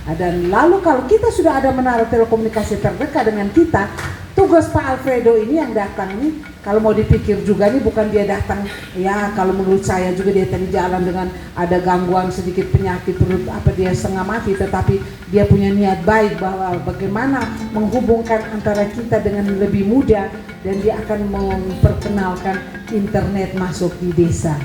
Dan lalu kalau kita sudah ada menara telekomunikasi terdekat dengan kita, tugas Pak Alfredo ini yang datang ini, kalau mau dipikir juga nih bukan dia datang, ya kalau menurut saya juga dia tadi jalan dengan ada gangguan sedikit penyakit perut apa dia setengah mati, tetapi dia punya niat baik bahwa bagaimana menghubungkan antara kita dengan lebih mudah, dan dia akan memperkenalkan internet masuk di desa.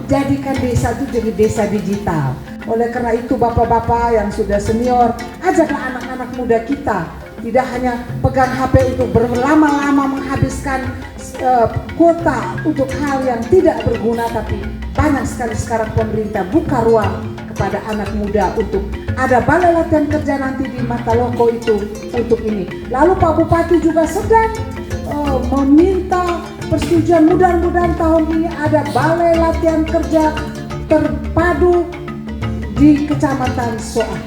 Jadikan desa itu jadi desa digital. Oleh karena itu bapak-bapak yang sudah senior, ajaklah anak-anak muda kita tidak hanya pegang HP untuk berlama-lama menghabiskan kuota untuk hal yang tidak berguna, tapi banyak sekali sekarang pemerintah buka ruang kepada anak muda untuk ada balai latihan kerja nanti di Mataloko itu untuk ini. Lalu Pak Bupati juga sedang meminta persetujuan, mudah-mudahan tahun ini ada balai latihan kerja terpadu di Kecamatan Soah.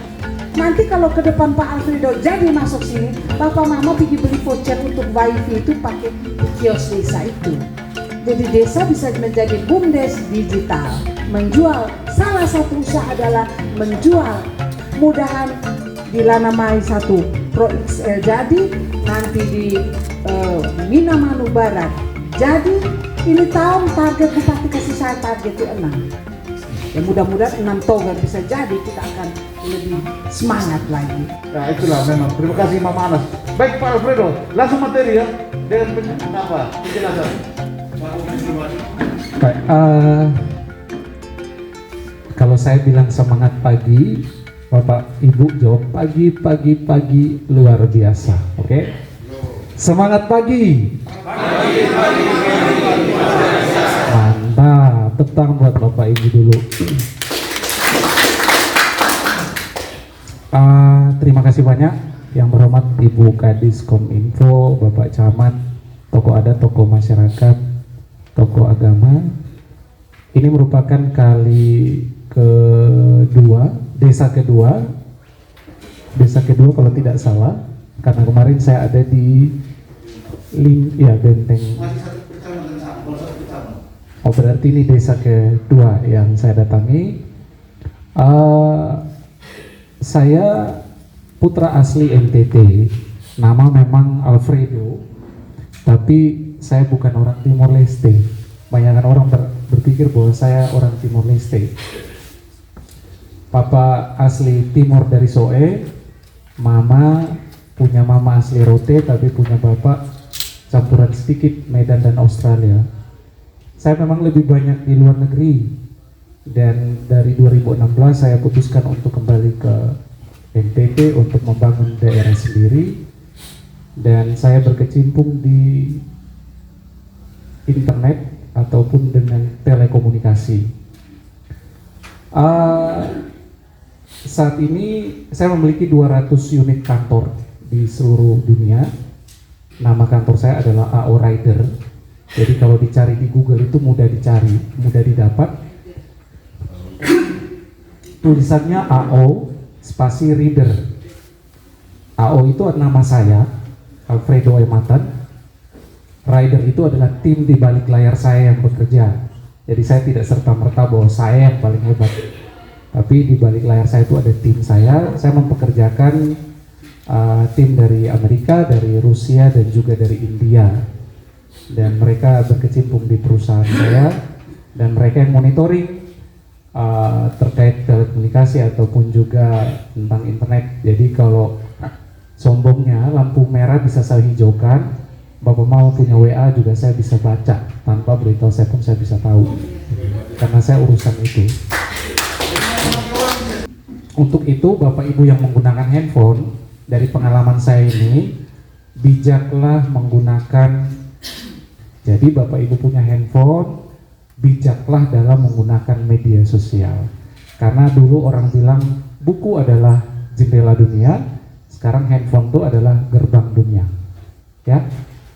Nanti kalau ke depan Pak Alfredo jadi masuk sini, Bapak Mama pergi beli voucher untuk wifi itu pakai kios desa itu. Jadi desa bisa menjadi BUMDes digital. Menjual, salah satu usaha adalah menjual. Mudahan di Lanamai 1 Pro XL jadi, nanti di Minamanu Barat. Jadi ini tahun target Bupati kasih saya target itu 6. Ya mudah-mudahan 6 toga bisa jadi, kita akan lebih semangat lagi. Nah itulah memang. Terima kasih Mama Anas. Baik Pak Alfredo, langsung materi ya dengan penjelasan. Baik, kalau saya bilang semangat pagi, Bapak Ibu jawab pagi luar biasa, oke? Semangat pagi. Mantap, tepuk buat Bapak Ibu dulu. Terima kasih banyak yang berhormat Ibu Kadis Kominfo, Bapak Camat, tokoh adat, tokoh masyarakat, tokoh agama. Ini merupakan kali kedua, desa kedua kalau tidak salah, karena kemarin saya ada di Benteng. Oh berarti ini desa kedua yang saya datangi. Saya putra asli NTT, nama memang Alfredo, tapi saya bukan orang Timor Leste. Banyak orang berpikir bahwa saya orang Timor Leste. Papa asli Timor dari Soe, mama punya mama asli Rote, tapi punya bapak campuran sedikit Medan dan Australia. Saya memang lebih banyak di luar negeri. Dan dari 2016 saya putuskan untuk kembali ke NTT untuk membangun daerah sendiri, dan saya berkecimpung di internet ataupun dengan telekomunikasi. Saat ini saya memiliki 200 unit kantor di seluruh dunia. Nama kantor saya adalah AO Rider. Jadi kalau dicari di Google itu mudah dicari, mudah didapat. Tulisannya AO spasi Reader. AO itu nama saya, Alfredo Ematan. Rider itu adalah tim di balik layar saya yang bekerja. Jadi saya tidak serta-merta bahwa saya yang paling hebat, tapi di balik layar saya itu ada tim saya. Saya mempekerjakan tim dari Amerika, dari Rusia, dan juga dari India. Dan mereka berkecimpung di perusahaan saya, dan mereka yang monitoring terkait telekomunikasi ataupun juga tentang internet. Jadi kalau sombongnya lampu merah bisa saya hijaukan, Bapak mau punya WA juga saya bisa baca, tanpa beritahu saya pun saya bisa tahu, karena saya urusan itu. Untuk itu Bapak Ibu yang menggunakan handphone, dari pengalaman saya ini, bijaklah menggunakan. Jadi Bapak Ibu punya handphone, bijaklah dalam menggunakan media sosial. Karena dulu orang bilang buku adalah jendela dunia, sekarang handphone itu adalah gerbang dunia. Ya,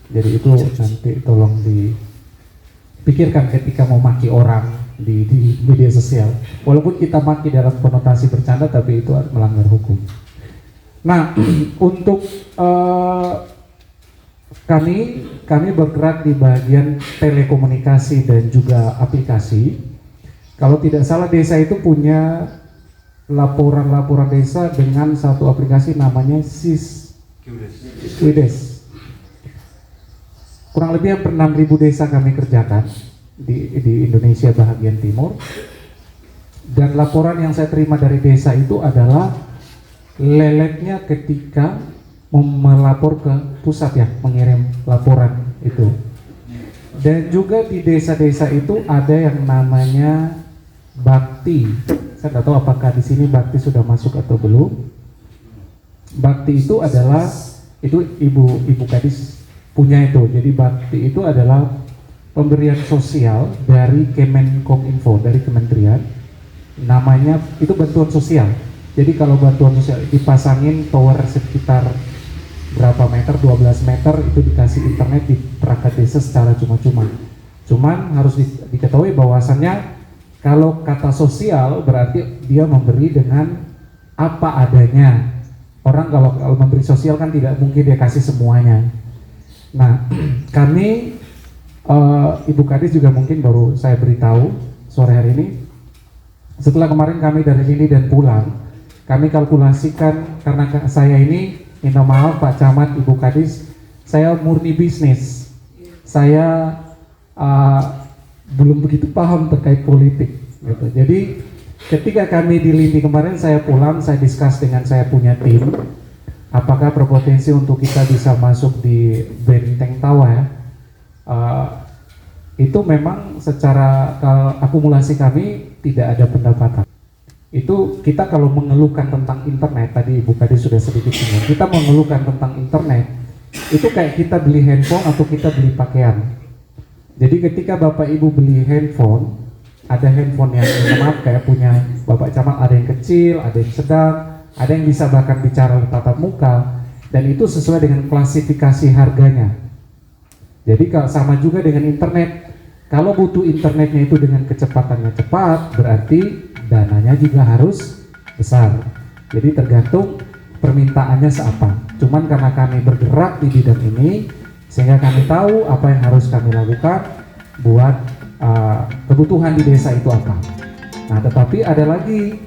jadi itu nanti tolong dipikirkan ketika mau maki orang di media sosial. Walaupun kita maki dalam konotasi bercanda, tapi itu melanggar hukum. Nah, untuk kami bergerak di bagian telekomunikasi dan juga aplikasi. Kalau tidak salah desa itu punya laporan-laporan desa dengan satu aplikasi namanya Siskuides. Kurang lebih hampir 6.000 desa kami kerjakan di Indonesia bagian timur. Dan laporan yang saya terima dari desa itu adalah leletnya ketika melapor ke pusat ya, mengirim laporan itu. Dan juga di desa-desa itu ada yang namanya bakti. Saya nggak tahu apakah di sini bakti sudah masuk atau belum. Bakti itu adalah ibu kadis punya itu. Jadi bakti itu adalah pemberian sosial dari Kemenkominfo, dari kementerian. Namanya itu bantuan sosial. Jadi kalau bantuan sosial dipasangin tower sekitar berapa meter, 12 meter, itu dikasih internet di perangkat desa secara cuma-cuma. Cuman harus diketahui bahwasannya kalau kata sosial berarti dia memberi dengan apa adanya. Orang kalau memberi sosial kan tidak mungkin dia kasih semuanya. Nah, kami Ibu Kadis juga mungkin baru saya beritahu sore hari ini. Setelah kemarin kami dari sini dan pulang, kami kalkulasikan karena saya ini, minta maaf Pak Camat, Ibu Kadis, saya murni bisnis. Saya belum begitu paham terkait politik gitu. Jadi ketika kami di Lindi kemarin, saya pulang, saya discuss dengan saya punya tim, apakah berpotensi untuk kita bisa masuk di Benteng Tawa ya. Itu memang secara akumulasi kami tidak ada pendapatan. Itu kita kalau mengeluhkan tentang internet, tadi Ibu Kadis sudah sedikit singgung, kita mengeluhkan tentang internet, itu kayak kita beli handphone atau kita beli pakaian. Jadi ketika Bapak Ibu beli handphone, ada handphone yang maaf kayak punya Bapak Camat, ada yang kecil, ada yang sedang, ada yang bisa bahkan bicara tatap muka, dan itu sesuai dengan klasifikasi harganya. Jadi sama juga dengan internet, kalau butuh internetnya itu dengan kecepatannya cepat, berarti dananya juga harus besar. Jadi tergantung permintaannya seapa. Cuman karena kami bergerak di bidang ini, sehingga kami tahu apa yang harus kami lakukan buat kebutuhan di desa itu apa. Nah, tetapi ada lagi,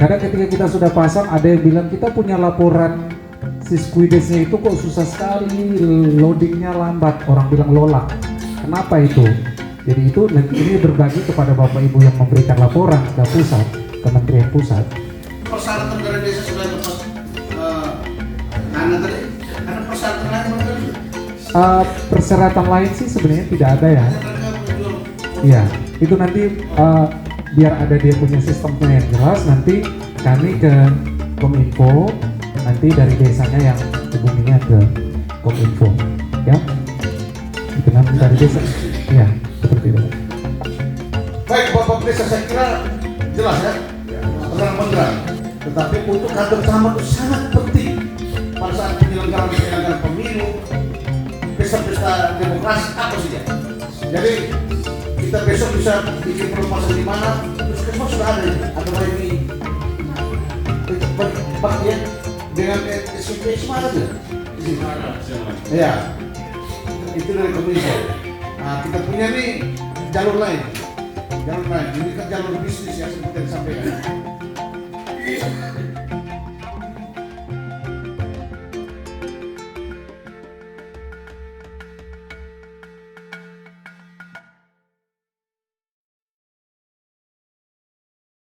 kadang ketika kita sudah pasang, ada yang bilang kita punya laporan Siskuidesnya itu kok susah sekali, loadingnya lambat, orang bilang lola. Kenapa itu? Jadi itu nanti ini berbagi kepada Bapak Ibu yang memberikan laporan ke pusat, Kementerian Pusat. Persyaratan dari desa sudah lepas karena tadi ada persyaratan lain betul? Persyaratan lain sih sebenarnya tidak ada ya. Iya, itu nanti biar ada dia punya sistemnya yang jelas, nanti kami ke Kominfo, nanti dari desanya yang hubunginya ke Kominfo, ya. Itu nanti dari desa, ya seperti itu. Baik Bapak Desa, saya kira jelas ya, terang-benderang. Tetapi untuk kantor camat itu sangat penting pada saat penyelenggaraan pemilu, pesta-pesta demokrasi apa saja. Jadi kita besok bisa bikin perluasan di mana, terus semua sudah ada atau ini bagian dengan SMP semua ada tuh. Ya, itu dari Kominfo. Nah, kita punya nih jalur lain. Ini kan jalur bisnis ya seperti yang disampaikan.